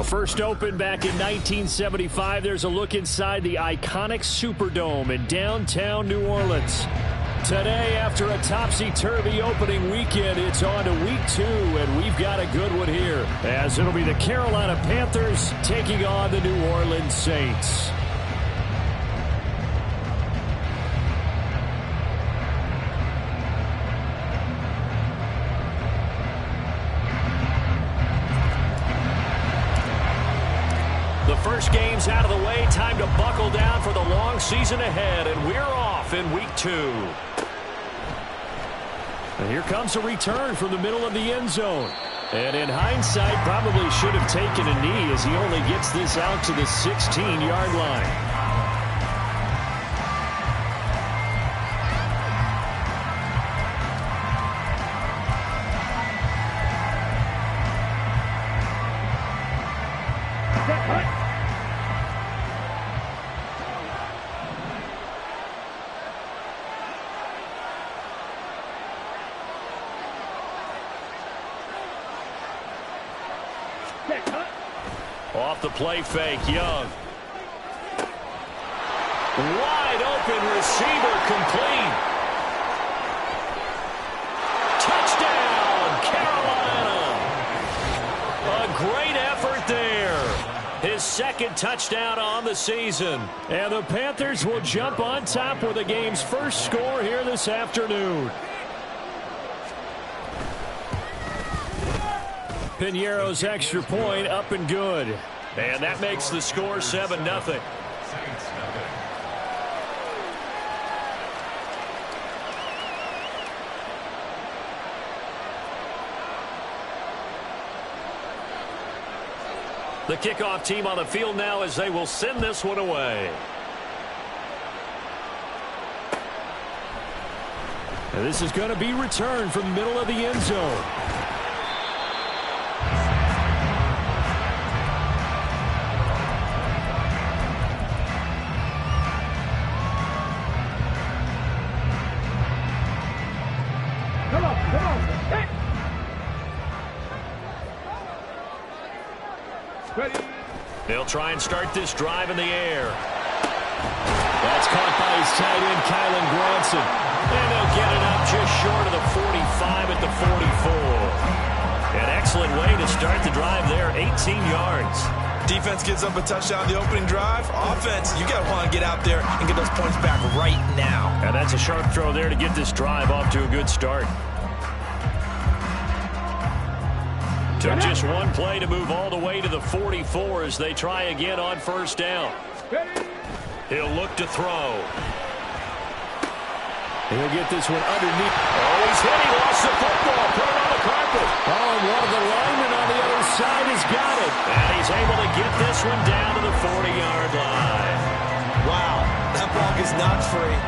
First opened back in 1975, there's a look inside the iconic Superdome in downtown New Orleans. Today, after a topsy-turvy opening weekend, it's on to week 2, and we've got a good one here, as it'll be the Carolina Panthers taking on the New Orleans Saints. First game's out of the way. Time to buckle down for the long season ahead, and we're off in week 2. And here comes a return from the middle of the end zone. And in hindsight, probably should have taken a knee as he only gets this out to the 16-yard line. Off the play fake, Young. Wide open receiver, complete. Touchdown, Carolina. A great effort there. His second touchdown on the season. And the Panthers will jump on top with the game's first score here this afternoon. Piñeiro's extra point up and good. And that makes the score 7-0. The kickoff team on the field now as they will send this one away. And this is going to be returned from the middle of the end zone. They'll try and start this drive in the air. That's caught by his tight end, Kylan Granson. And they'll get it up just short of the 45 at the 44. An excellent way to start the drive there, 18 yards. Defense gives up a touchdown the opening drive. Offense, you got to want to get out there and get those points back right now. And that's a sharp throw there to get this drive off to a good start. Took just one play to move all the way to the 44 as they try again on first down. He'll look to throw. He'll get this one underneath. Oh, he's hit. He lost the football. Put it on the carpet. Oh, and one of the linemen on the other side has got it. And he's able to get this one down to the 40-yard line. Wow, that ball is not free,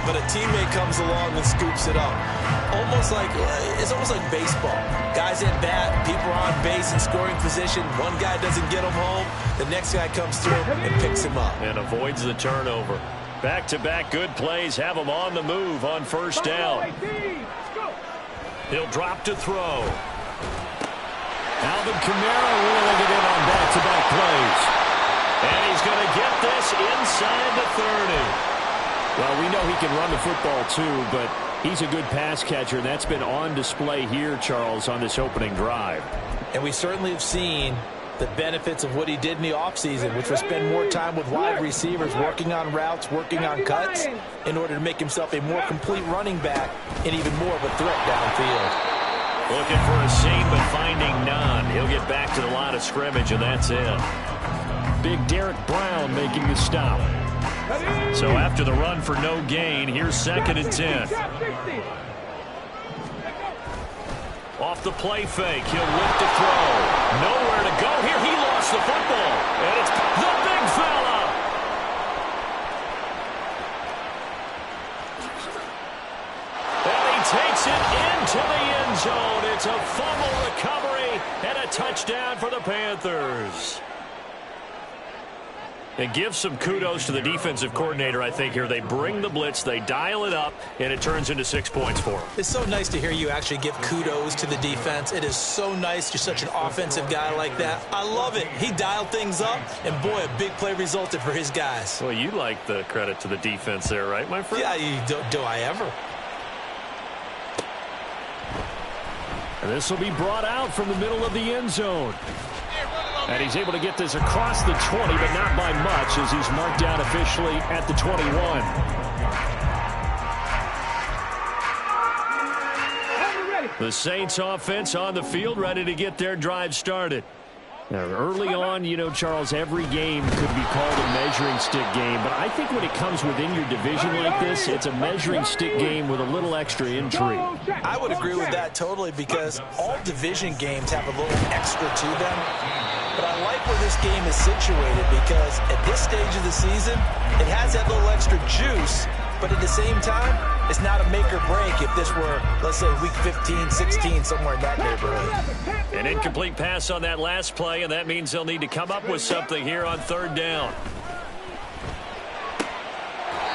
but a teammate comes along and scoops it up. It's almost like baseball. Guys at bat, people are on base in scoring position. One guy doesn't get him home. The next guy comes through and picks him up. And avoids the turnover. Back-to-back good plays have him on the move on first down. He'll drop to throw. Alvin Kamara reeling it in on back-to-back plays. And he's going to get this inside the 30. Well, we know he can run the football too, but he's a good pass catcher, and that's been on display here, Charles, on this opening drive. And we certainly have seen the benefits of what he did in the offseason, which was spend more time with wide receivers, working on routes, working on cuts, in order to make himself a more complete running back and even more of a threat downfield. Looking for a seam, but finding none. He'll get back to the line of scrimmage, and that's it. Big Derek Brown making the stop. So after the run for no gain, here's 2nd and 10. Off the play fake, he'll look to throw. Nowhere to go here. He lost the football. And it's the big fella. And he takes it into the end zone. It's a fumble recovery and a touchdown for the Panthers. And give some kudos to the defensive coordinator, I think, here. They bring the blitz, they dial it up, and it turns into 6 points for them. It's so nice to hear you actually give kudos to the defense. It is so nice. You're such an offensive guy like that. I love it. He dialed things up, and boy, a big play resulted for his guys. Well, you like the credit to the defense there, right, my friend? Yeah, do I ever? And this will be brought out from the middle of the end zone. And he's able to get this across the 20, but not by much, as he's marked down officially at the 21. The Saints offense on the field, ready to get their drive started. Now, early on, you know, Charles, every game could be called a measuring stick game, but I think when it comes within your division like this, it's a measuring stick game with a little extra intrigue. I would agree with that totally, because all division games have a little extra to them. But I like where this game is situated, because at this stage of the season, it has that little extra juice, but at the same time, it's not a make or break if this were, let's say, week 15, 16, somewhere in that neighborhood. An incomplete pass on that last play, and that means they'll need to come up with something here on third down.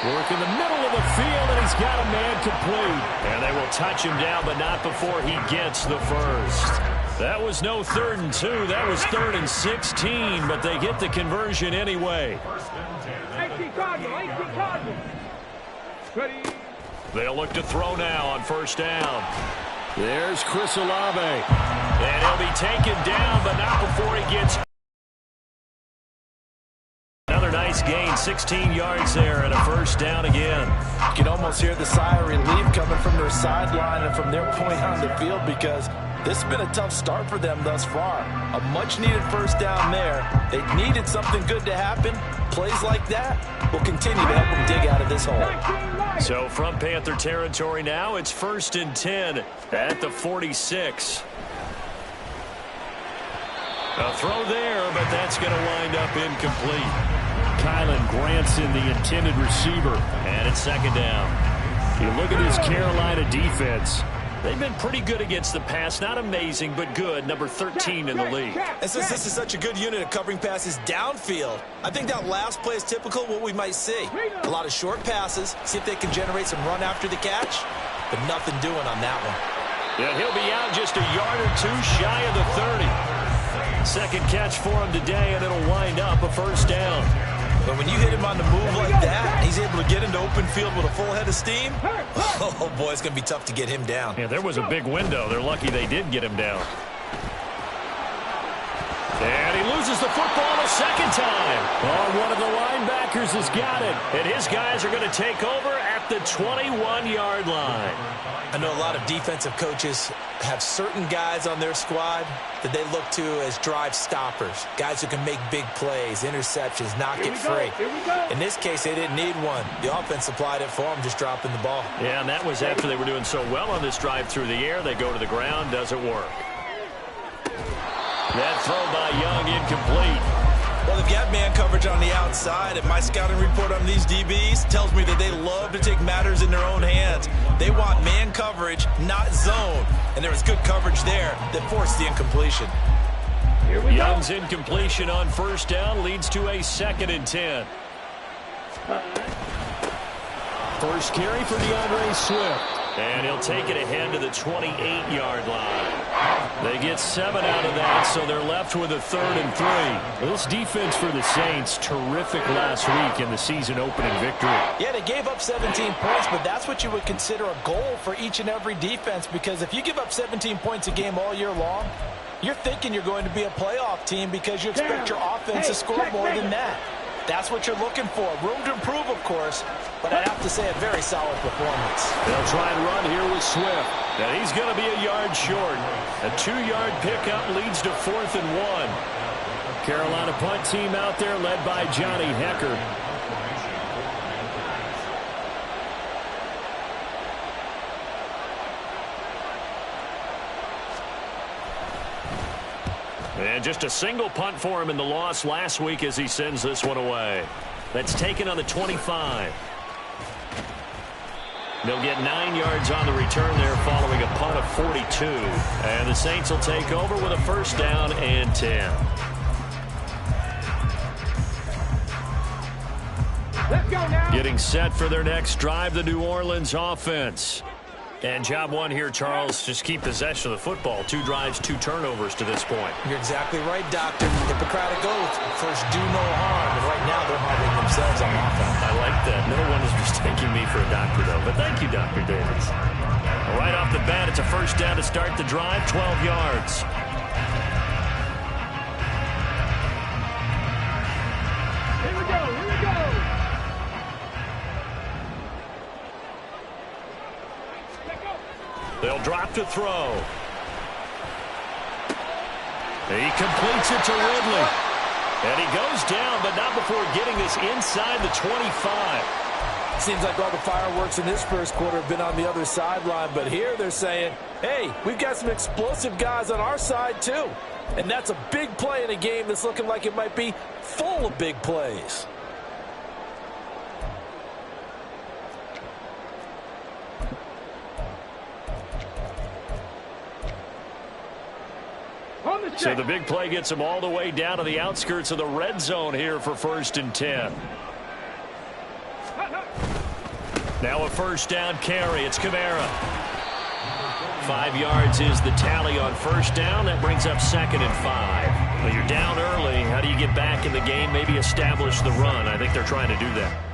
Work in the middle of the field, and he's got a man complete. And they will touch him down, but not before he gets the first. That was no 3rd and 2. That was 3rd and 16, but they get the conversion anyway. They'll look to throw now on first down. There's Chris Olave. And he'll be taken down, but not before he gets another nice gain, 16 yards there, and a first down again. You can almost hear the sigh of relief coming from their sideline and from their point on the field, because this has been a tough start for them thus far. A much-needed first down there. They needed something good to happen. Plays like that will continue to help them dig out of this hole. So from Panther territory now, it's 1st and 10 at the 46. A throw there, but that's going to wind up incomplete. Kylan Granson, the intended receiver, and it's 2nd down. You look at this Carolina defense. They've been pretty good against the pass. Not amazing, but good. Number 13 in the league. And since this is such a good unit of covering passes downfield, I think that last play is typical of what we might see. A lot of short passes, see if they can generate some run after the catch, but nothing doing on that one. Yeah, he'll be out just a yard or two shy of the 30. 2nd catch for him today, and it'll wind up a first down. But when you hit him on the move like that, he's able to get into open field with a full head of steam. Oh, boy, it's going to be tough to get him down. Yeah, there was a big window. They're lucky they did get him down. And he loses the football a 2nd time. Oh, one of the linebackers has got it. And his guys are going to take over at the 21-yard line. I know a lot of defensive coaches have certain guys on their squad that they look to as drive stoppers, guys who can make big plays, interceptions, knock it free. In this case, they didn't need one. The offense supplied it for them, just dropping the ball. Yeah, and that was after they were doing so well on this drive through the air. They go to the ground, doesn't work. That throw by Young incomplete. Well, if you have man coverage on the outside, and my scouting report on these DBs tells me that they love to take matters in their own hands. They want man coverage, not zone. And there was good coverage there that forced the incompletion. Young's incompletion on first down leads to a 2nd and 10. First carry for DeAndre Swift. And he'll take it ahead to the 28-yard line. They get 7 out of that, so they're left with a 3rd and 3. This defense for the Saints, terrific last week in the season-opening victory. Yeah, they gave up 17 points, but that's what you would consider a goal for each and every defense, because if you give up 17 points a game all year long, you're thinking you're going to be a playoff team because you expect your offense to score more than that. That's what you're looking for. Room to improve, of course, but I'd have to say a very solid performance. They'll try and run here with Swift. And he's going to be a yard short. A 2-yard pickup leads to 4th and 1. Carolina punt team out there led by Johnny Hecker. And just a single punt for him in the loss last week as he sends this one away. That's taken on the 25. They'll get 9 yards on the return there following a punt of 42. And the Saints will take over with a first down and 10. Let's go now. Getting set for their next drive, the New Orleans offense. And job one here, Charles, just keep possession of the football. 2 drives, 2 turnovers to this point. You're exactly right, Doctor. Hippocratic oath. First, do no harm. And right now, they're harming themselves on offense. I like that. No one is mistaking me for a doctor, though. But thank you, Dr. Davis. Right off the bat, it's a first down to start the drive, 12 yards. Here we go. Here we go. They'll drop to throw. He completes it to Ridley. And he goes down, but not before getting this inside the 25. Seems like all the fireworks in this first quarter have been on the other sideline, but here they're saying, hey, we've got some explosive guys on our side too. And that's a big play in a game that's looking like it might be full of big plays. So the big play gets him all the way down to the outskirts of the red zone here for 1st and 10. Now a first down carry. It's Kamara. 5 yards is the tally on first down. That brings up 2nd and 5. Well, you're down early. How do you get back in the game? Maybe establish the run. I think they're trying to do that.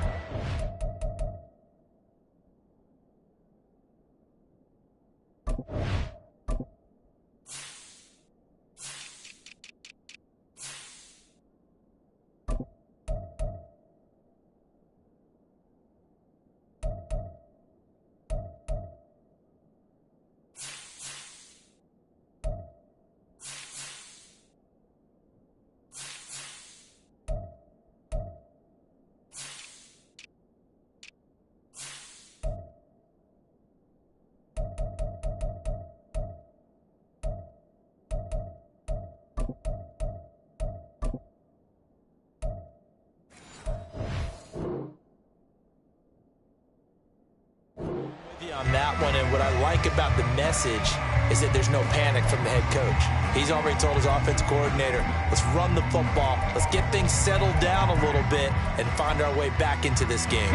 On that one, and what I like about the message is that there's no panic from the head coach. He's already told his offensive coordinator, let's run the football, let's get things settled down a little bit and find our way back into this game.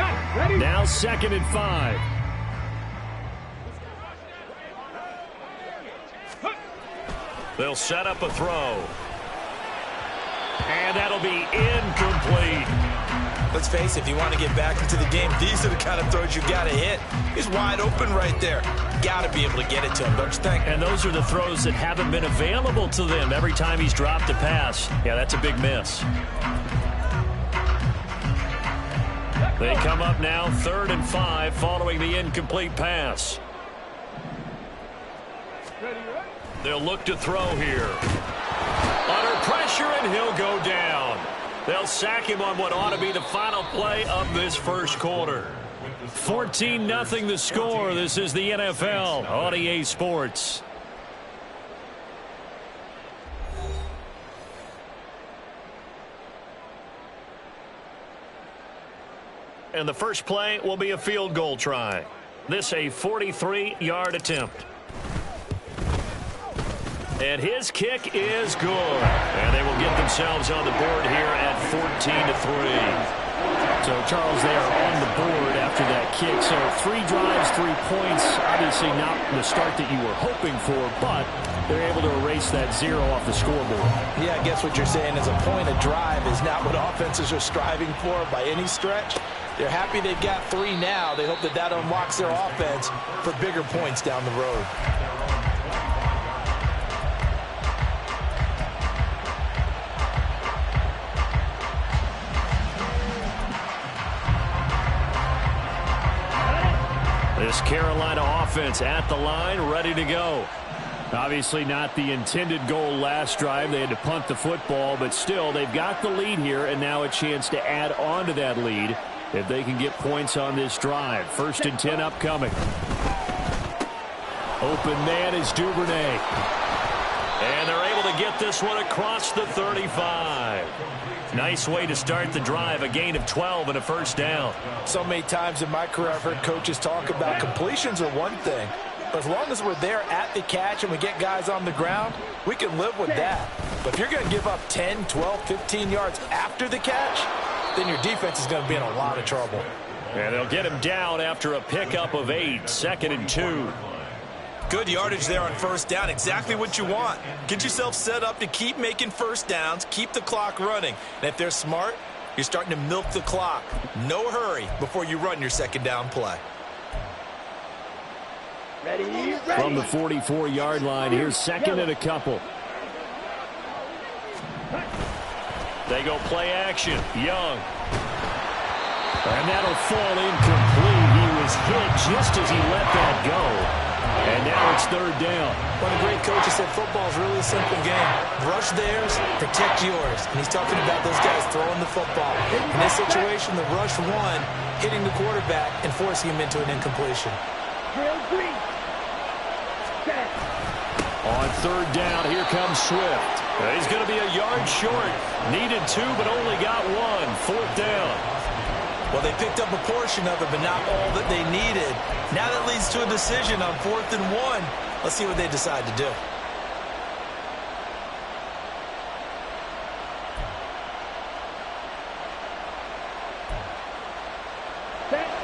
Now 2nd and 5. They'll set up a throw. And that'll be incomplete. Let's face it, if you want to get back into the game, these are the kind of throws you got to hit. He's wide open right there. Got to be able to get it to him, don't you think? And those are the throws that haven't been available to them every time he's dropped a pass. Yeah, that's a big miss. They come up now 3rd and 5 following the incomplete pass. They'll look to throw here. Under pressure, and he'll go down. They'll sack him on what ought to be the final play of this first quarter. 14-0 the score. This is the NFL on EA Sports. And the first play will be a field goal try. This a 43-yard attempt. And his kick is good. And they will get themselves on the board here at 14-3. So, Charles, they are on the board after that kick. So 3 drives, 3 points. Obviously not the start that you were hoping for, but they're able to erase that 0 off the scoreboard. Yeah, I guess what you're saying is a point a drive is not what offenses are striving for by any stretch. They're happy they've got 3 now. They hope that that unlocks their offense for bigger points down the road. This Carolina offense at the line, ready to go. Obviously not the intended goal last drive. They had to punt the football, but still they've got the lead here, and now a chance to add on to that lead if they can get points on this drive. 1st and 10 upcoming. Open man is Duvernay. And they're able to get this one across the 35. Nice way to start the drive, a gain of 12 and a first down. So many times in my career I've heard coaches talk about completions are one thing, but as long as we're there at the catch and we get guys on the ground, we can live with that. But if you're going to give up 10, 12, 15 yards after the catch, then your defense is going to be in a lot of trouble. And they'll get him down after a pickup of 8, 2nd and 2. Good yardage there on first down. Exactly what you want. Get yourself set up to keep making first downs, keep the clock running. And if they're smart, you're starting to milk the clock. No hurry before you run your second down play. Ready. From the 44-yard line, here's 2nd and a couple. They go play action. Young. And that'll fall incomplete. He was hit just as he let that go. And now it's 3rd down. One of the great coaches said football is really a simple game. Rush theirs, protect yours. And he's talking about those guys throwing the football. In this situation, the rush one, hitting the quarterback and forcing him into an incompletion. Drill 3. Set. On 3rd down, here comes Swift. He's going to be a yard short. Needed 2, but only got 1. 4th down. Well, they picked up a portion of it, but not all that they needed. Now that leads to a decision on 4th and 1. Let's see what they decide to do.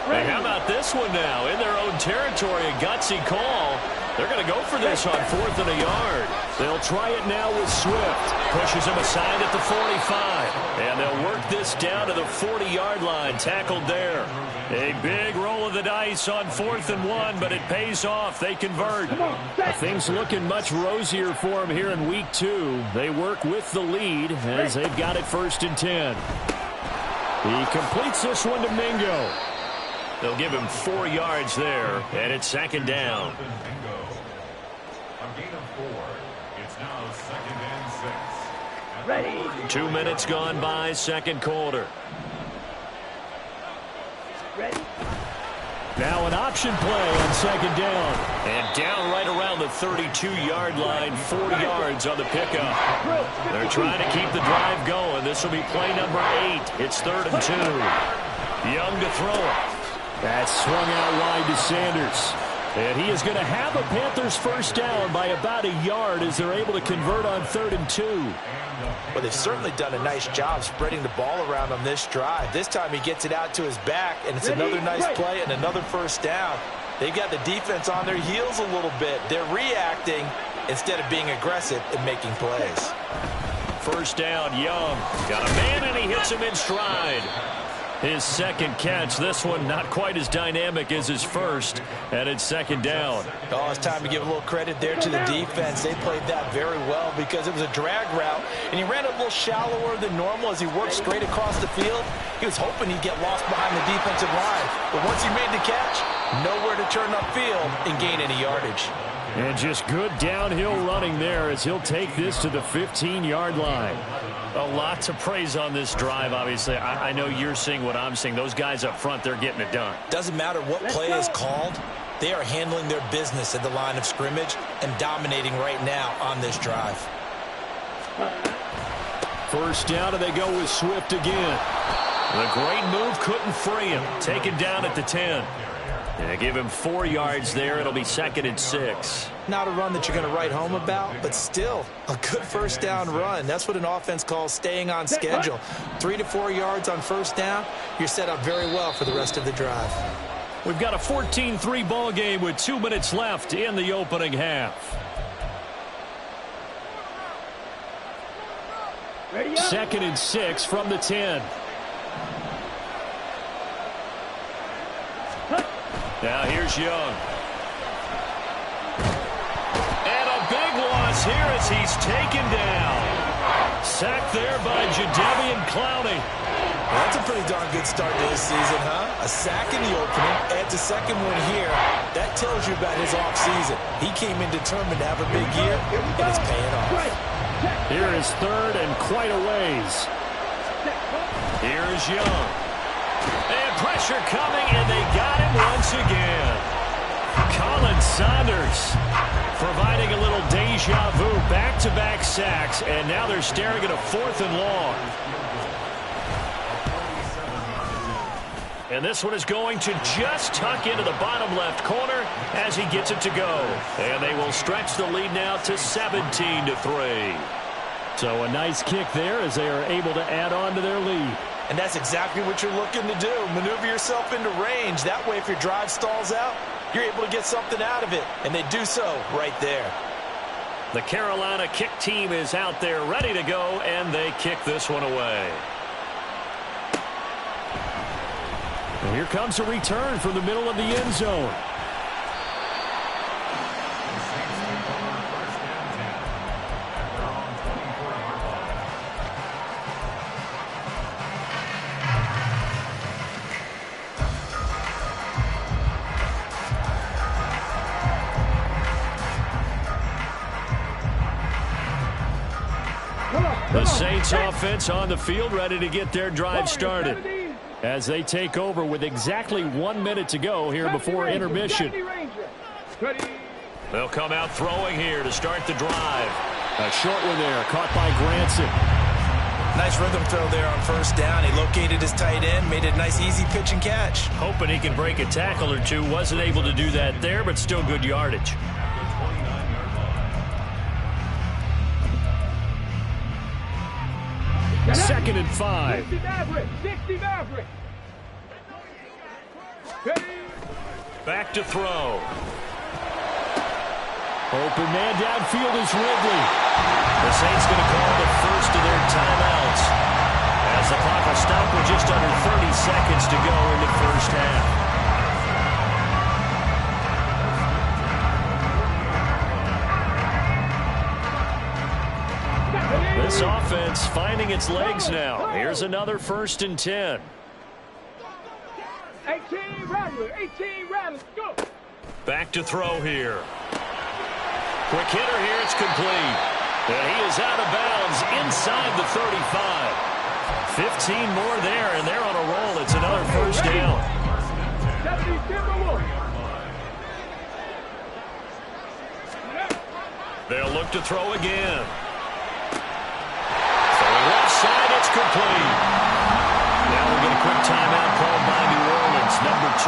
Hey, how about this one now? In their own territory, a gutsy call. They're going to go for this on 4th and a yard. They'll try it now with Swift. Pushes him aside at the 45. And they'll work this down to the 40-yard line. Tackled there. A big roll of the dice on 4th and 1, but it pays off. They convert. Things looking much rosier for them here in week 2. They work with the lead as they've got it 1st and 10. He completes this one to Mingo. They'll give him 4 yards there, and it's 2nd down. A gain of 4. It's now 2nd and 6. Ready. 2 minutes gone by, 2nd quarter. Ready. Now an option play on 2nd down. And down right around the 32-yard line, 4 yards on the pickup. They're trying to keep the drive going. This will be play number 8. It's 3rd and 2. Young to throw it. That's swung out wide to Sanders. And he is going to have a Panthers 1st down by about a yard as they're able to convert on 3rd and 2. Well, they've certainly done a nice job spreading the ball around on this drive. This time he gets it out to his back, and it's another nice play and another 1st down. They've got the defense on their heels a little bit. They're reacting instead of being aggressive and making plays. 1st down, Young. Got a man, and he hits him in stride. His 2nd catch. This one not quite as dynamic as his 1st, and it's 2nd down. Oh, it's time to give a little credit there to the defense. They played that very well because it was a drag route, and he ran a little shallower than normal as he worked straight across the field. He was hoping he'd get lost behind the defensive line, but once he made the catch, nowhere to turn upfield and gain any yardage. And just good downhill running there as he'll take this to the 15-yard line. A lot to praise on this drive, obviously. I know you're seeing what I'm seeing. Those guys up front, they're getting it done. Doesn't matter what play is called. They are handling their business at the line of scrimmage and dominating right now on this drive. 1st down, and they go with Swift again. The great move couldn't free him. Taken down at the 10. And they give him 4 yards there. It'll be 2nd and 6. Not a run that you're going to write home about, but still a good 1st down run. That's what an offense calls staying on schedule. 3 to 4 yards on 1st down. You're set up very well for the rest of the drive. We've got a 14-3 ball game with 2 minutes left in the opening half. Ready. 2nd and 6 from the 10. Now here's Young. And a big loss here as he's taken down. Sacked there by Jadeveon Clowney. Well, that's a pretty darn good start to this season, huh? A sack in the opening, adds a 2nd one here. That tells you about his offseason. He came in determined to have a big year, and it's paying off. Here is 3rd and quite a ways. Here's Young. And pressure coming, and they got him once again. Colin Saunders providing a little deja vu, back-to-back sacks, and now they're staring at a 4th and long. And this one is going to just tuck into the bottom left corner as he gets it to go. And they will stretch the lead now to 17-3. So a nice kick there as they are able to add on to their lead. And that's exactly what you're looking to do. Maneuver yourself into range. That way, if your drive stalls out, you're able to get something out of it. And they do so right there. The Carolina kick team is out there ready to go, and they kick this one away. And here comes a return from the middle of the end zone. The Saints offense on the field, ready to get their drive started as they take over with exactly 1 minute to go here before intermission. They'll come out throwing here to start the drive. A short one there, caught by Granson. Nice rhythm throw there on first down. He located his tight end, made it a nice easy pitch and catch. Hoping he can break a tackle or two. Wasn't able to do that there, but still good yardage. Second and 5. 60 Maverick. Back to throw. Open man downfield is Ridley. The Saints going to call the first of their timeouts as the clock will stop with just under 30 seconds to go in the first half. This offense finding its legs now. Here's another 1st and 10. 18 Rattlers, go! Back to throw here. Quick hitter here, it's complete. And he is out of bounds inside the 35. 15 more there, and they're on a roll. It's another first down. They'll look to throw again. Left side, it's complete. Now we'll get a quick timeout called by New Orleans, number 2.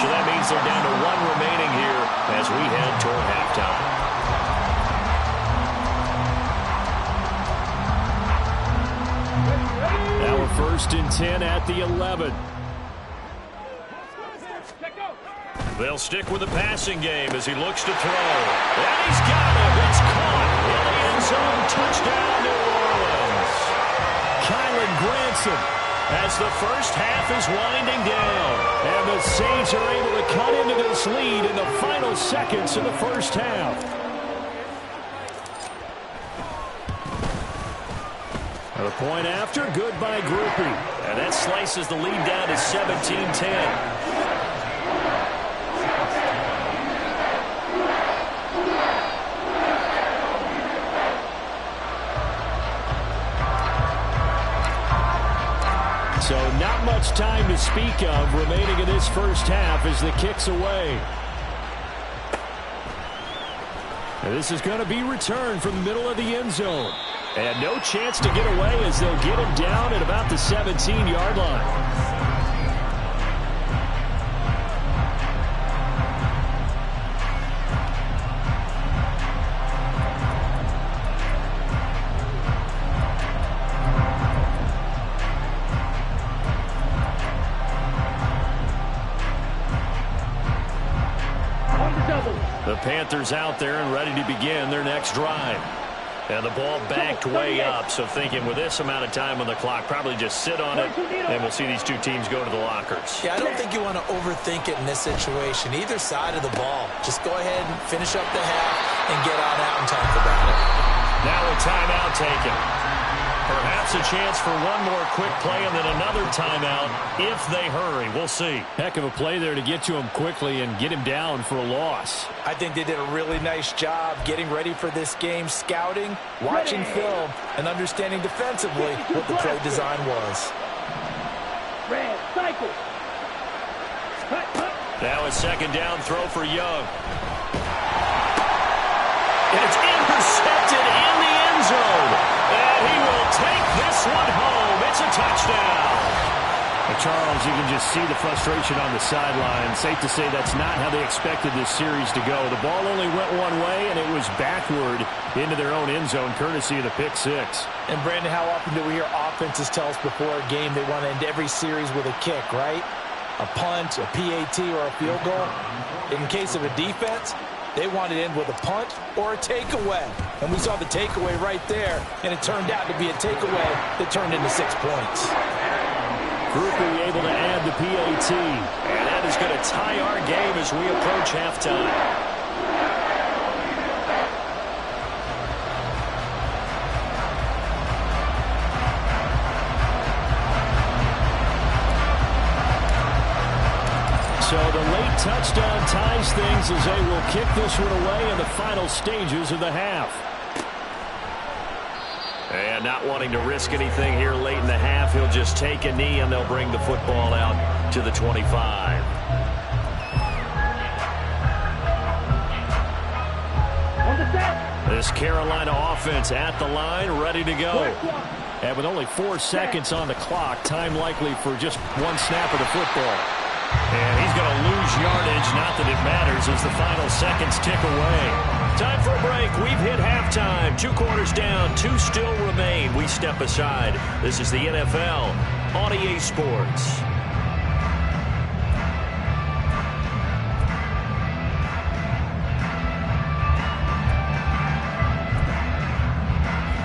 So that means they're down to 1 remaining here as we head toward halftime. Now we're 1st and 10 at the 11. They'll stick with the passing game as he looks to throw. And he's got it. It's caught in the end zone. Touchdown, New Orleans. Kylan Granson as the first half is winding down. And the Saints are able to cut into this lead in the final seconds of the first half. The point after, good by Groupie. And that slices the lead down to 17-10. So not much time to speak of remaining in this first half as the kick's away. And this is going to be returned from the middle of the end zone. And no chance to get away as they'll get him down at about the 17-yard line. The Panthers out there and ready to begin their next drive. And the ball backed way up, so thinking with this amount of time on the clock, probably just sit on it, and we'll see these two teams go to the lockers. Yeah, I don't think you want to overthink it in this situation. Either side of the ball. Just go ahead and finish up the half and get on out and talk about it. Now a timeout taken. Perhaps a chance for one more quick play and then another timeout if they hurry. We'll see. Heck of a play there to get to him quickly and get him down for a loss. I think they did a really nice job getting ready for this game, scouting, watching film, and understanding defensively what the play design was. Red, cycle. Now a second down throw for Young. And it's intercepted in the end zone. And he will take this one home. It's a touchdown. Charles, you can just see the frustration on the sideline. Safe to say that's not how they expected this series to go. The ball only went one way, and it was backward into their own end zone, courtesy of the pick six. And, Brandon, how often do we hear offenses tell us before a game they want to end every series with a kick, right? A punt, a PAT, or a field goal. In case of a defense, they want to end with a punt or a takeaway. And we saw the takeaway right there, and it turned out to be a takeaway that turned into 6 points. Groupie able to add the PAT. And that is going to tie our game as we approach halftime. So the late touchdown ties things as they will kick this one away in the final stages of the half. And not wanting to risk anything here late in the half, he'll just take a knee and they'll bring the football out to the 25. This Carolina offense at the line, ready to go. And with only 4 seconds on the clock, time likely for just one snap of the football. And he's going to lose yardage, not that it matters, as the final seconds tick away. Time for a break. We've hit halftime. 2 quarters down, 2 still remain. We step aside. This is the NFL on EA Sports.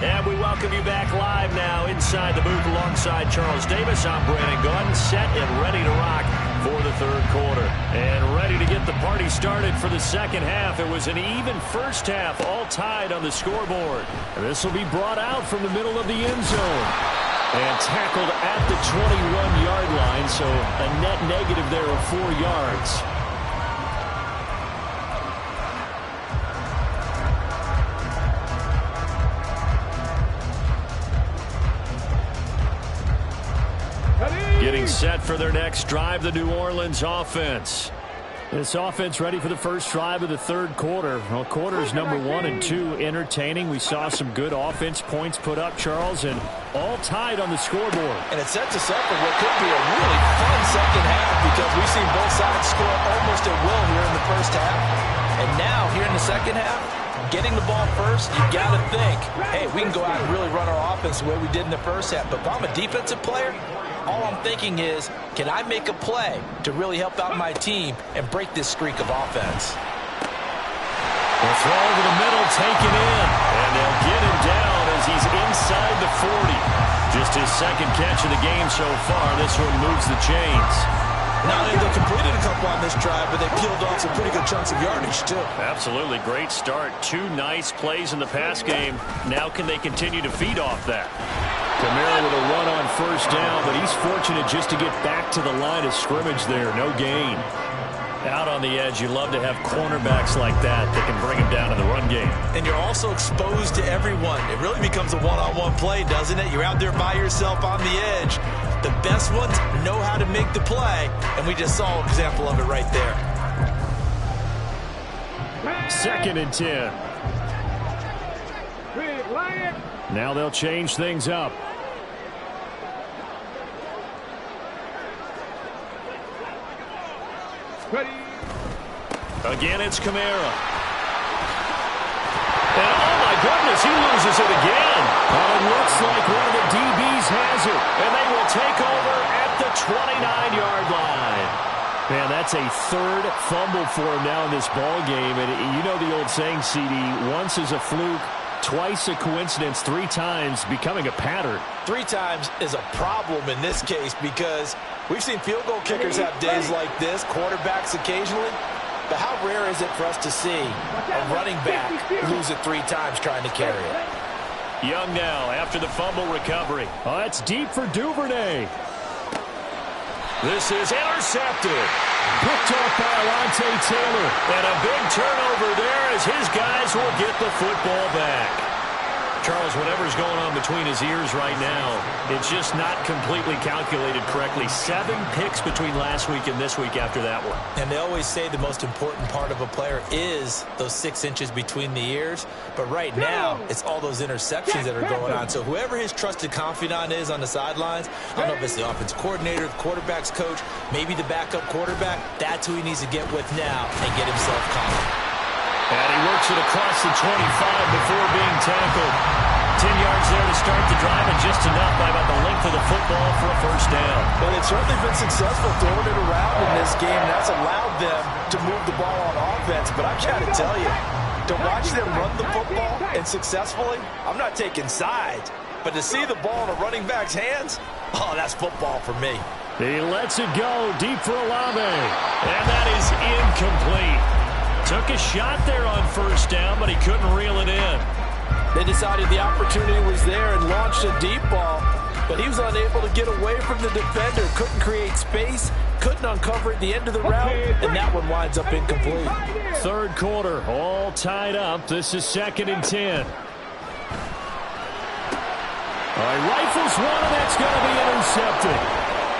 And we welcome you back live now inside the booth alongside Charles Davis. I'm Brandon Gaudin, set and ready to rock for the third quarter. And ready to get the party started for the second half. It was an even first half, all tied on the scoreboard. And this will be brought out from the middle of the end zone. And tackled at the 21-yard line, so a net negative there of 4 yards. Getting set for their next drive, the New Orleans offense. This offense ready for the first drive of the third quarter. Well, quarters number 1 and 2 entertaining. We saw some good offense points put up, Charles, and all tied on the scoreboard. And it sets us up for what could be a really fun second half because we've seen both sides score almost at will here in the first half. And now, here in the second half, getting the ball first, you got to think, hey, we can go out and really run our offense the way we did in the first half. But if I'm a defensive player, all I'm thinking is, can I make a play to really help out my team and break this streak of offense? The throw over the middle, taken in. And they'll get him down as he's inside the 40. Just his second catch of the game so far. This one moves the chains. Not only they completed a couple on this drive, but they peeled off some pretty good chunks of yardage, too. Absolutely. Great start. 2 nice plays in the pass game. Now can they continue to feed off that? Kamara with a run on first down, but he's fortunate just to get back to the line of scrimmage there. No gain. Out on the edge, you love to have cornerbacks like that can bring him down in the run game. And you're also exposed to everyone. It really becomes a one-on-one play, doesn't it? You're out there by yourself on the edge. The best ones know how to make the play, and we just saw an example of it right there. 2nd and 10. Now they'll change things up. Again, it's Kamara. And oh my goodness, he loses it again. Well, it looks like one of the DBs has it. And they will take over at the 29-yard line. Man, that's a 3rd fumble for him now in this ball game. And you know the old saying, CD, once is a fluke, twice a coincidence, 3 times becoming a pattern. 3 times is a problem in this case because we've seen field goal kickers have days like this, quarterbacks occasionally. But how rare is it for us to see a running back lose it 3 times trying to carry it? Young now after the fumble recovery. Oh, that's deep for Duvernay. This is intercepted. Picked off by Alontae Taylor. And a big turnover there as his guys will get the football back. Charles, whatever's going on between his ears right now, it's just not completely calculated correctly. 7 picks between last week and this week after that one. And they always say the most important part of a player is those 6 inches between the ears. But right now, it's all those interceptions that are going on. So whoever his trusted confidant is on the sidelines, I don't know if it's the offensive coordinator, the quarterback's coach, maybe the backup quarterback, that's who he needs to get with now and get himself confident. And he works it across the 25 before being tackled. 10 yards there to start the drive, and just enough by about the length of the football for a first down. Well, they've certainly been successful throwing it around in this game. That's allowed them to move the ball on offense. But I've got to tell you, to watch them run the football and successfully, I'm not taking sides. But to see the ball in a running back's hands, oh, that's football for me. He lets it go deep for Olave. And that is incomplete. Took a shot there on first down, but he couldn't reel it in. They decided the opportunity was there and launched a deep ball, but he was unable to get away from the defender, couldn't create space, couldn't uncover at the end of the route, and that one winds up incomplete. Third quarter, all tied up. This is 2nd and 10. All right, rifles one, and that's going to be intercepted.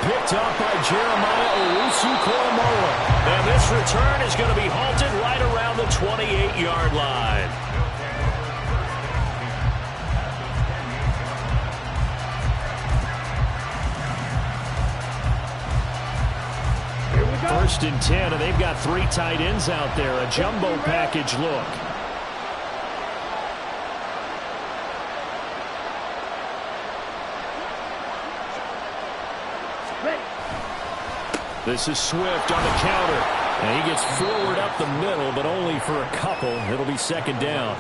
Picked up by Jeremiah Owusu-Koramoah. And this return is going to be halted right around the 28-yard line. First and 10, and they've got 3 tight ends out there. A jumbo package look. This is Swift on the counter. And he gets forward up the middle, but only for a couple. It'll be 2nd down.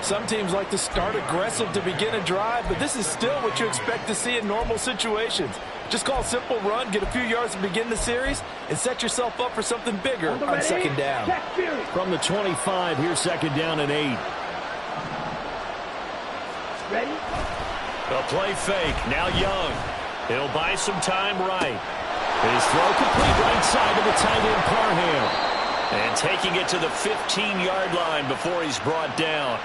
Some teams like to start aggressive to begin a drive, but this is still what you expect to see in normal situations. Just call a simple run, get a few yards to begin the series, and set yourself up for something bigger on 2nd down. From the 25, here's 2nd down and 8. Ready? A play fake. Now Young. He'll buy some time right. His throw complete right side to the tight end Parham. And taking it to the 15-yard line before he's brought down.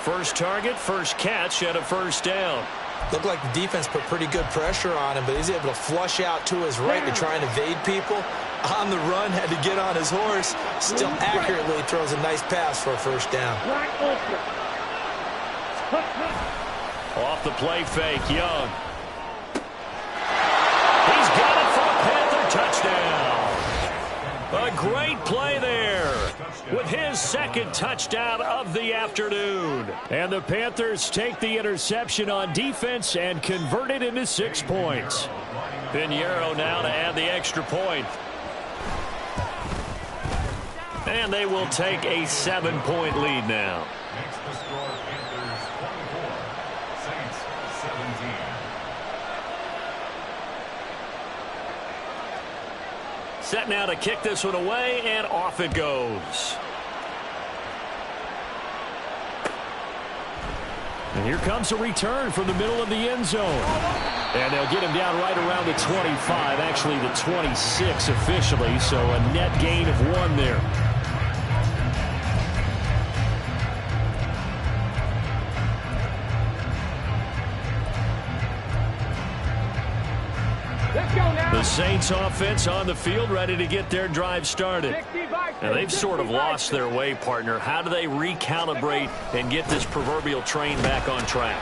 First target, first catch at a first down. Looked like the defense put pretty good pressure on him, but he's able to flush out to his right to try and evade people. On the run, had to get on his horse. Still accurately throws a nice pass for a first down. Off the play fake, Young. He's got it for a Panther touchdown. A great play there with his 2nd touchdown of the afternoon. And the Panthers take the interception on defense and convert it into 6 points. Pinheiro now to add the extra point. And they will take a 7-point lead now. Makes the score Panthers 24, Saints 17. Set now to kick this one away, and off it goes. And here comes a return from the middle of the end zone. And they'll get him down right around the 25, actually the 26 officially, so a net gain of 1 there. The Saints offense on the field, ready to get their drive started. And they've sort of lost their way, partner. How do they recalibrate and get this proverbial train back on track?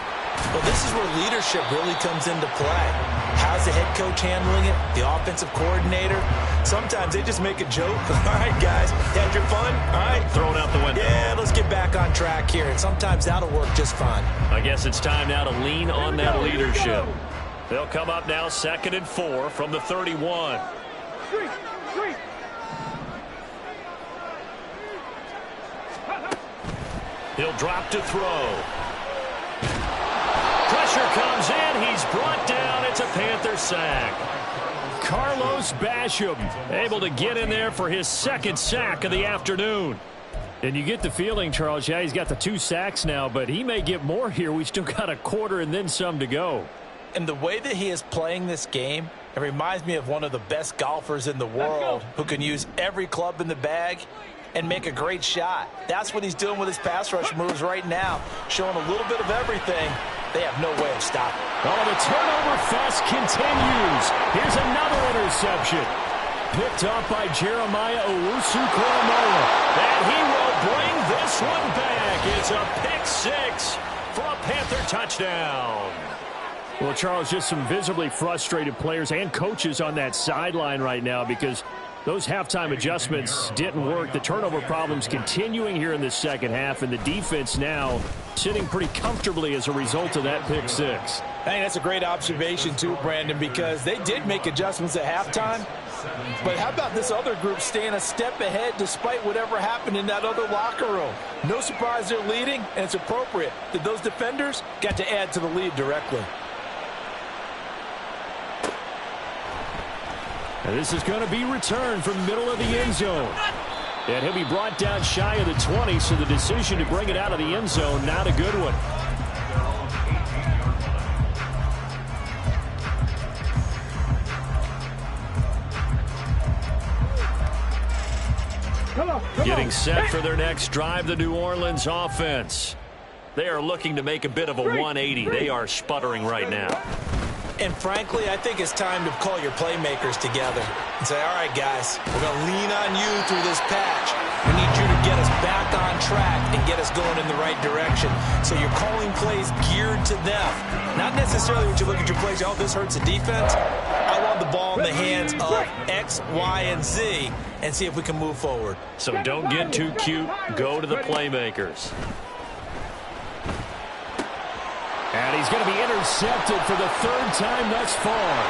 Well, this is where leadership really comes into play. How's the head coach handling it? The offensive coordinator? Sometimes they just make a joke. All right, guys, had your fun? All right. Thrown out the window. Yeah, let's get back on track here. And sometimes that'll work just fine. I guess it's time now to lean on that leadership. They'll come up now 2nd and 4 from the 31. He'll drop to throw. Pressure comes in. He's brought down. It's a Panther sack. Carlos Basham able to get in there for his 2nd sack of the afternoon. And you get the feeling, Charles, yeah, he's got the 2 sacks now, but he may get more here. We still got a quarter and then some to go. And the way that he is playing this game, it reminds me of one of the best golfers in the world who can use every club in the bag and make a great shot. That's what he's doing with his pass rush moves right now, showing a little bit of everything. They have no way of stopping. Oh, the turnover fest continues. Here's another interception. Picked up by Jeremiah Owusu-Koramoah. And he will bring this one back. It's a pick six for a Panther touchdown. Well, Charles, just some visibly frustrated players and coaches on that sideline right now because those halftime adjustments didn't work. The turnover problems continuing here in the second half, and the defense now sitting pretty comfortably as a result of that pick six. I think that's a great observation too, Brandon, because they did make adjustments at halftime. But how about this other group staying a step ahead despite whatever happened in that other locker room? No surprise they're leading, and it's appropriate that those defenders got to add to the lead directly. And this is going to be returned from middle of the end zone. And he'll be brought down shy of the 20, so the decision to bring it out of the end zone, not a good one. Getting set for their next drive, the New Orleans offense. They are looking to make a bit of a 180. They are sputtering right now. And frankly, I think it's time to call your playmakers together and say, all right, guys, we're going to lean on you through this patch. We need you to get us back on track and get us going in the right direction. So you're calling plays geared to them. Not necessarily when you look at your plays, oh, this hurts the defense. I want the ball in the hands of X, Y, and Z and see if we can move forward. So don't get too cute. Go to the playmakers. And he's going to be intercepted for the third time thus far.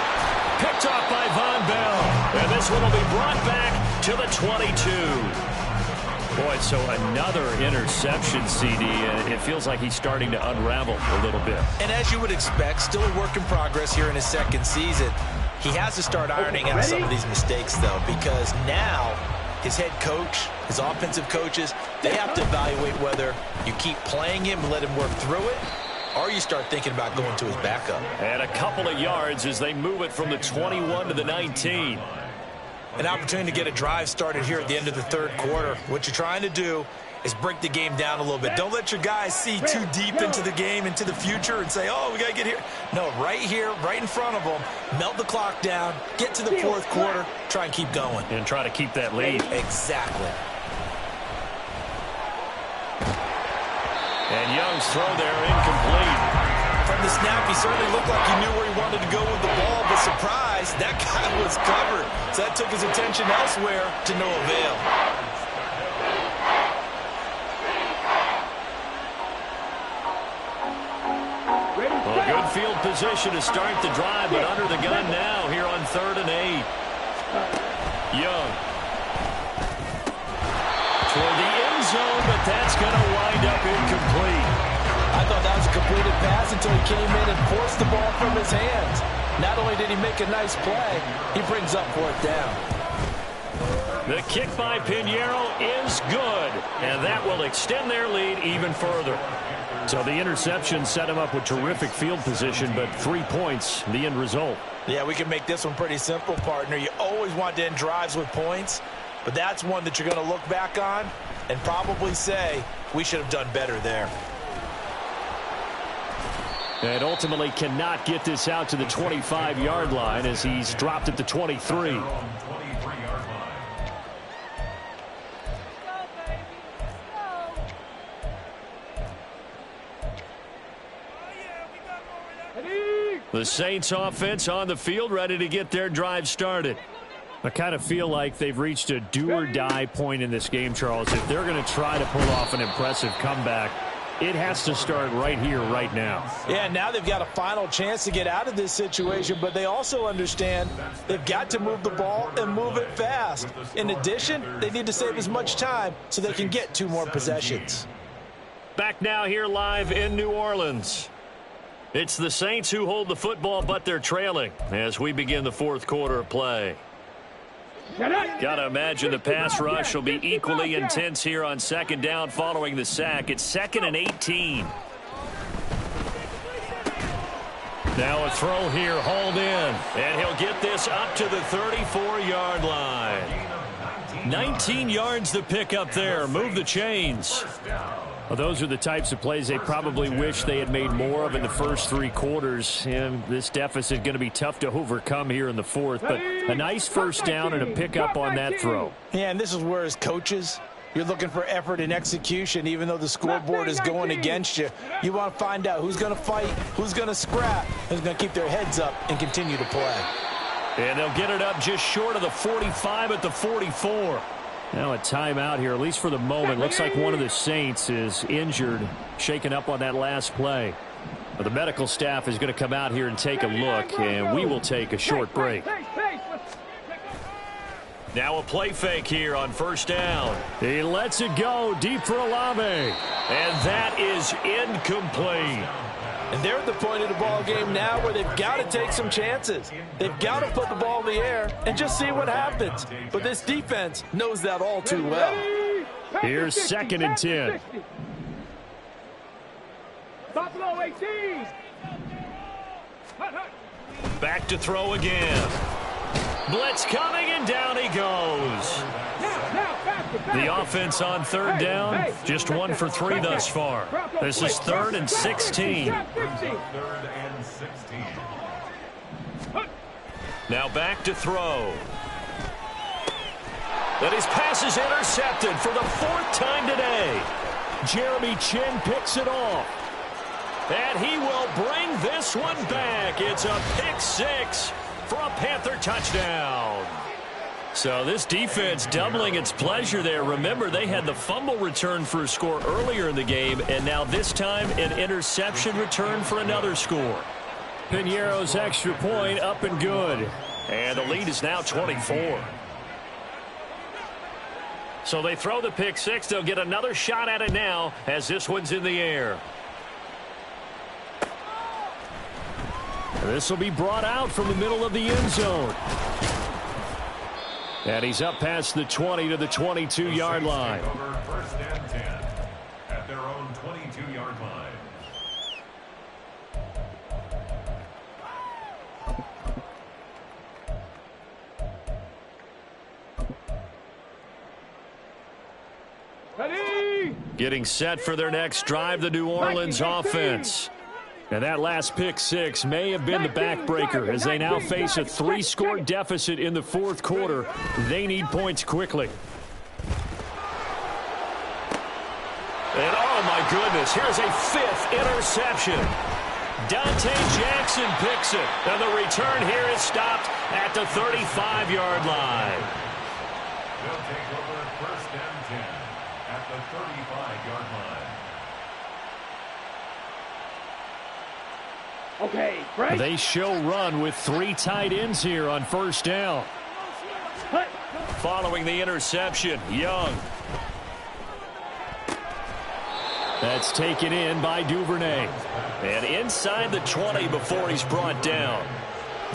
Picked off by Von Bell. And this one will be brought back to the 22. Boy, so another interception, CD. It feels like he's starting to unravel a little bit. And as you would expect, still a work in progress here in his second season. He has to start ironing out some of these mistakes, though, because now his head coach, his offensive coaches, they have to evaluate whether you keep playing him and let him work through it, or you start thinking about going to his backup. And a couple of yards as they move it from the 21 to the 19. An opportunity to get a drive started here at the end of the third quarter. What you're trying to do is break the game down a little bit. Don't let your guys see too deep into the game, into the future, and say, oh, we got to get here. No, right here, right in front of them, melt the clock down, get to the fourth quarter, try and keep going. And try to keep that lead. Exactly. And Young's throw there incomplete. From the snap, he certainly looked like he knew where he wanted to go with the ball, but surprise, that guy was covered. So that took his attention elsewhere to no avail. Well, good field position to start the drive, but under the gun now here on 3rd and 8. Young. Toward the end zone, but that's going to wind up incomplete. I thought that was a completed pass until he came in and forced the ball from his hands. Not only did he make a nice play, he brings up 4th down. The kick by Pinheiro is good, and that will extend their lead even further. So the interception set him up with terrific field position, but 3 points, the end result. Yeah, we can make this one pretty simple, partner. You always want to end drives with points, but that's one that you're going to look back on and probably say, we should have done better there. And ultimately cannot get this out to the 25-yard line as he's dropped at the 23. The Saints offense on the field ready to get their drive started. I kind of feel like they've reached a do-or-die point in this game, Charles. If they're going to try to pull off an impressive comeback, it has to start right here, right now. Yeah, now they've got a final chance to get out of this situation, but they also understand they've got to move the ball and move it fast. In addition, they need to save as much time so they can get 2 more possessions. Back now here live in New Orleans. It's the Saints who hold the football, but they're trailing as we begin the 4th quarter of play. Got to imagine the pass rush will be equally intense here on 2nd down following the sack. It's 2nd and 18. Now a throw here, hauled in. And he'll get this up to the 34-yard line. 19 yards to pick up there. Move the chains. Well, those are the types of plays they probably wish they had made more of in the first 3 quarters. And this deficit going to be tough to overcome here in the fourth. But a nice first down and a pickup on that throw. Yeah, and this is where as coaches, you're looking for effort and execution. Even though the scoreboard is going against you, you want to find out who's going to fight, who's going to scrap, who's going to keep their heads up and continue to play. And they'll get it up just short of the 45 at the 44. Now a timeout here, at least for the moment. Looks like one of the Saints is injured, shaken up on that last play. But the medical staff is going to come out here and take a look, and we will take a short break. Now a play fake here on first down. He lets it go deep for Olave. And that is incomplete. And they're at the point of the ball game now where they've got to take some chances. They've got to put the ball in the air and just see what happens. But this defense knows that all too well. Here's 2nd and 10. Buffalo 18. Back to throw again. Blitz coming, and down he goes. The offense on 3rd down, just 1 for 3 thus far. This is 3rd and 16. Now back to throw. That his pass is intercepted for the 4th time today. Jeremy Chin picks it off. And he will bring this one back. It's a pick 6 for a Panther touchdown. So this defense doubling its pleasure there. Remember, they had the fumble return for a score earlier in the game, and now this time an interception return for another score. Piñeiro's extra point up and good. And the lead is now 24. So they throw the pick 6. They'll get another shot at it now as this one's in the air. This will be brought out from the middle of the end zone. And he's up past the 20 to the 22-yard line. First and 10 at their own 22-yard line. Ready? Getting set for their next drive, the New Orleans offense. And that last pick 6 may have been the backbreaker as they now face a 3-score deficit in the 4th quarter. They need points quickly. And oh my goodness, here's a 5th interception. Dante Jackson picks it. And the return here is stopped at the 35-yard line. They'll take over first and 10 at the 35-yard line. Okay, break. They show run with 3 tight ends here on first down. Following the interception, Young. That's taken in by Duvernay. And inside the 20 before he's brought down.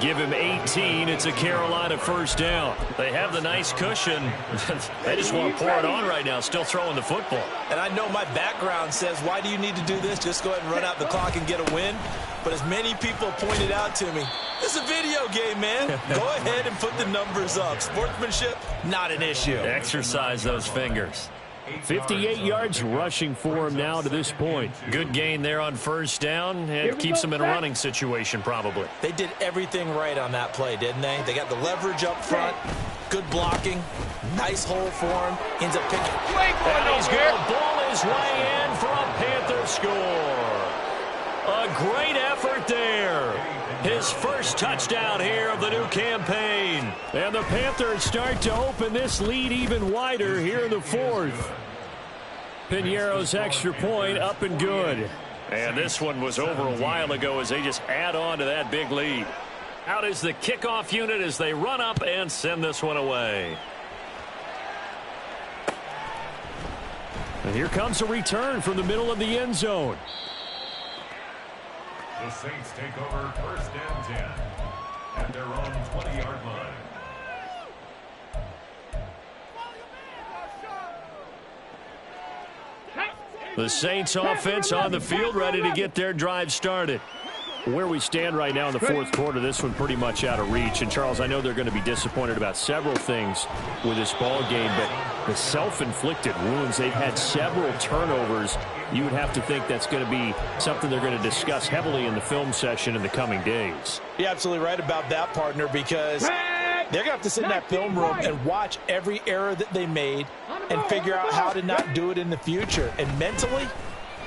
Give him 18. It's a Carolina first down. They have the nice cushion. They just want to pour it on right now, still throwing the football. And I know my background says, why do you need to do this? Just go ahead and run out the clock and get a win. But as many people pointed out to me, this is a video game, man. Go ahead and put the numbers up. Sportsmanship, not an issue. Exercise those fingers. 58 yards rushing for him now to this point. Good gain there on first down. It keeps him in a running situation probably. They did everything right on that play, didn't they? They got the leverage up front, good blocking, nice hole for him. Ends up picking. And he's going to ball his way in for a Panther score. A great effort there. His first touchdown here of the new campaign. And the Panthers start to open this lead even wider here in the 4th. Piñeiro's extra point up and good. And this one was over a while ago as they just add on to that big lead. Out is the kickoff unit as they run up and send this one away. And here comes a return from the middle of the end zone. The Saints take over first and 10 at their own 20-yard line. The Saints offense on the field ready to get their drive started. where we stand right now in the fourth quarter, this one pretty much out of reach. And, Charles, I know they're going to be disappointed about several things with this ball game, but the self-inflicted wounds, they've had several turnovers. You would have to think that's going to be something they're going to discuss heavily in the film session in the coming days. You're absolutely right about that, partner, because they're going to have to sit in that film room and watch every error that they made and figure out how to not do it in the future. And mentally,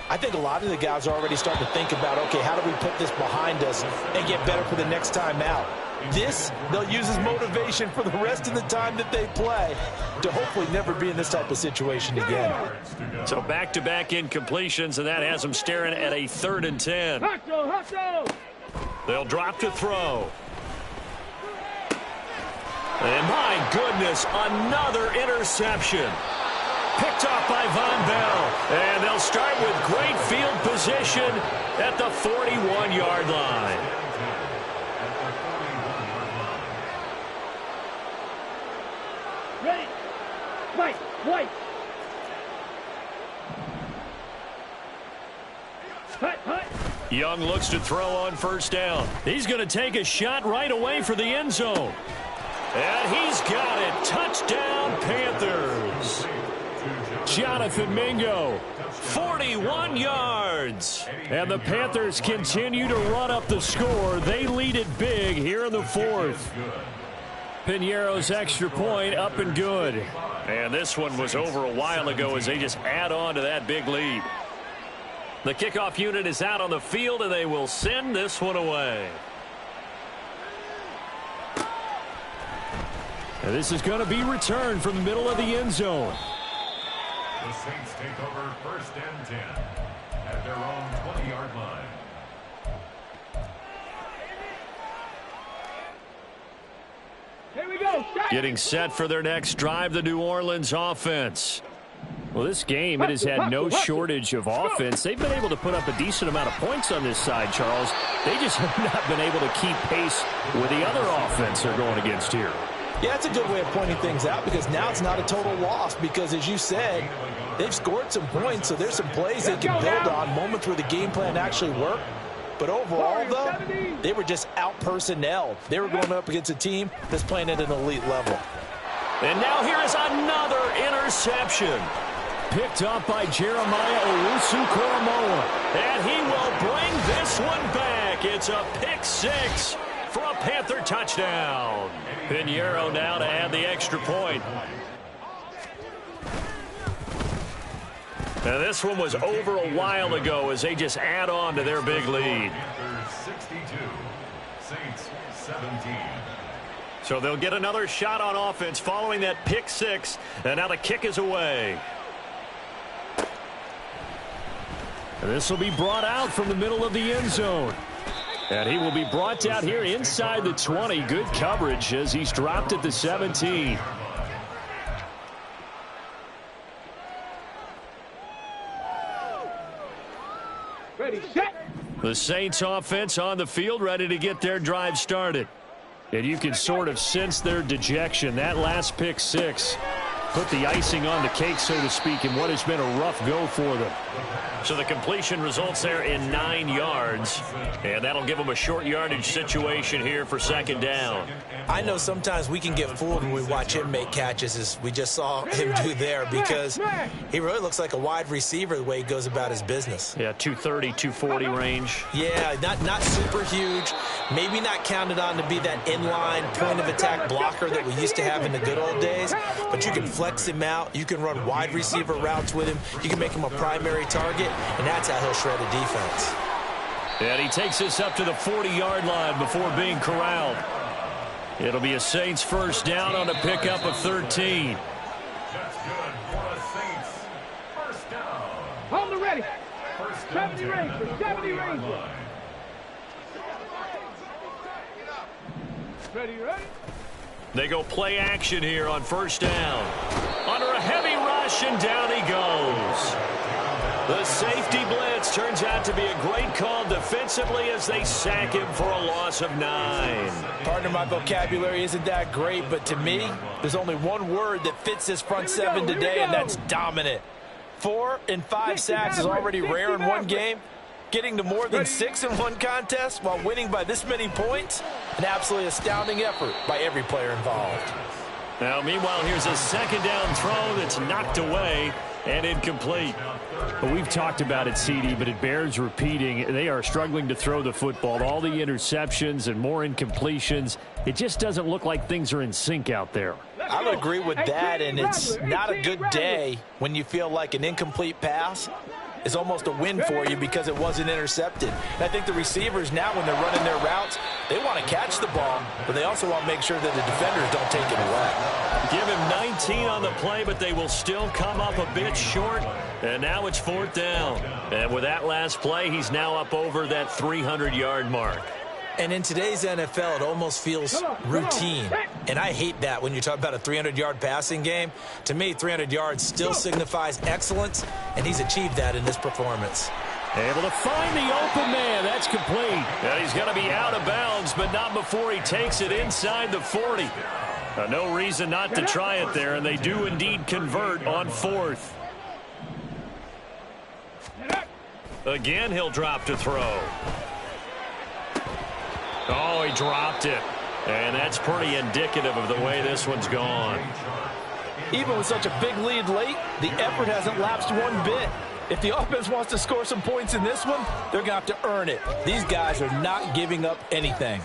I think a lot of the guys are already starting to think about, okay, how do we put this behind us and get better for the next time out? This, they'll use as motivation for the rest of the time that they play to hopefully never be in this type of situation again. So back-to-back incompletions, and that has them staring at a 3rd and 10. They'll drop to throw. And my goodness, another interception. Picked off by Von Bell. And they'll start with great field position at the 41-yard line. Ready. White. Hut. Young looks to throw on 1st down. He's going to take a shot right away for the end zone. And he's got it. Touchdown, Panthers. Jonathan Mingo, 41 yards. And the Panthers continue to run up the score. They lead it big here in the 4th. Piñeiro's extra point up and good. And this one was over a while ago as they just add on to that big lead. The kickoff unit is out on the field, and they will send this one away. And this is going to be returned from the middle of the end zone. The Saints take over 1st and 10 at their own 20-yard line. Here we go. Getting set for their next drive, the New Orleans offense. Well, this game, it has had no shortage of offense. They've been able to put up a decent amount of points on this side, Charles. They just have not been able to keep pace with the other offense they're going against here. Yeah, that's a good way of pointing things out, because now it's not a total loss, because as you said, they've scored some points, so there's some plays they can build on, moments where the game plan actually worked. But overall, though, they were just out-personnelled. They were going up against a team that's playing at an elite level. And now here is another interception. Picked up by Jeremiah Owusu-Koramoah. And he will bring this one back. It's a pick 6 for a Panther touchdown. Piñeiro now to add the extra point. Now this one was over a while ago as they just add on to their big lead. 62, Saints 17. So they'll get another shot on offense following that pick 6. And now the kick is away. And this will be brought out from the middle of the end zone. And he will be brought down here inside the 20. Good coverage as he's dropped at the 17. Ready, set. The Saints offense on the field, ready to get their drive started. And you can sort of sense their dejection. That last pick 6 put the icing on the cake, so to speak, in what has been a rough go for them. So the completion results there in 9 yards. And that'll give them a short yardage situation here for 2nd down. I know sometimes we can get fooled when we watch him make catches, as we just saw him do there, because he really looks like a wide receiver the way he goes about his business. Yeah, 230, 240 range. Yeah, not super huge. Maybe not counted on to be that inline point-of-attack blocker that we used to have in the good old days. But you can flex him out. You can run wide receiver routes with him. You can make him a primary target, and that's how he'll shred a defense. And he takes this up to the 40-yard line before being corralled. It'll be a Saints 1st down on a pickup of 13. That's good for the Saints. 1st down. On the ready. 70 and 10 range, at the 70 40-yard range. line. Ready. They go play action here on 1st down. Under a heavy rush, and down he goes. The safety blitz turns out to be a great call defensively as they sack him for a loss of 9. Partner, my vocabulary isn't that great, but to me, there's only one word that fits this front 7 today, and that's dominant. 4 and 5 sacks is already rare in one game. Getting to more than 6 in one contest while winning by this many points, an absolutely astounding effort by every player involved. Now, meanwhile, here's a second down throw that's knocked away and incomplete. Well, we've talked about it, CD, but it bears repeating. They are struggling to throw the football. All the interceptions and more incompletions. It just doesn't look like things are in sync out there. I would agree with that, and it's not a good day when you feel like an incomplete pass is almost a win for you because it wasn't intercepted. And I think the receivers now, when they're running their routes, they want to catch the ball, but they also want to make sure that the defenders don't take it away. Give him 19 on the play, but they will still come up a bit short. And now it's 4th down. And with that last play, he's now up over that 300-yard mark. And in today's NFL, it almost feels routine. And I hate that when you talk about a 300-yard passing game. To me, 300 yards still signifies excellence, and he's achieved that in this performance. Able to find the open man. That's complete. And he's going to be out of bounds, but not before he takes it inside the 40. No reason not to try it there, and they do indeed convert on 4th. Again, he'll drop to throw. Oh, he dropped it. And that's pretty indicative of the way this one's gone. Even with such a big lead late, the effort hasn't lapsed one bit. If the offense wants to score some points in this one, they're going to have to earn it. These guys are not giving up anything.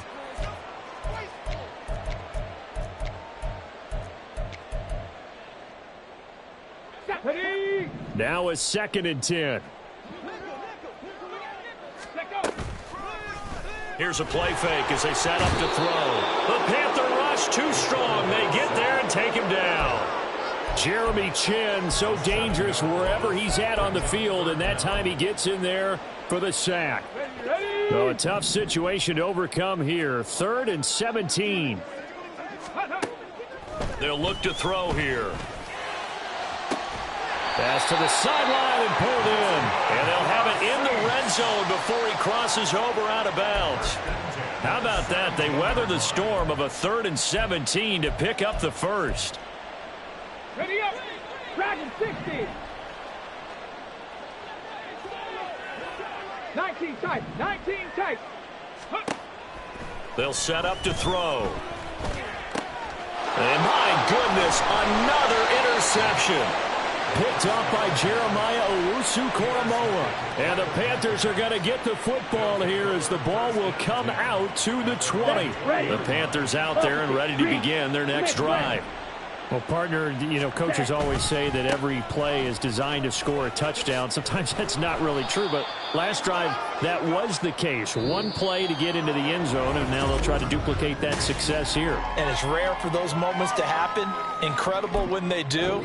Now a 2nd and 10. Here's a play fake as they set up to throw. The Panther rush too strong. They get there and take him down. Jeremy Chin, so dangerous wherever he's at on the field, and that time he gets in there for the sack. So a tough situation to overcome here. 3rd and 17. They'll look to throw here. Pass to the sideline and pulled in. And they'll have it in the red zone before he crosses over out of bounds. How about that? They weather the storm of a 3rd and 17 to pick up the first. Ready up. Dragon 60. 19 tight. 19 tight. They'll set up to throw. And my goodness, another interception. Picked off by Jeremiah Owusu-Koramoah. And the Panthers are going to get the football here as the ball will come out to the 20. The Panthers out there and ready to begin their next drive. Well, partner, you know, coaches always say that every play is designed to score a touchdown. Sometimes that's not really true, but last drive, that was the case. One play to get into the end zone, and now they'll try to duplicate that success here. And it's rare for those moments to happen. Incredible when they do.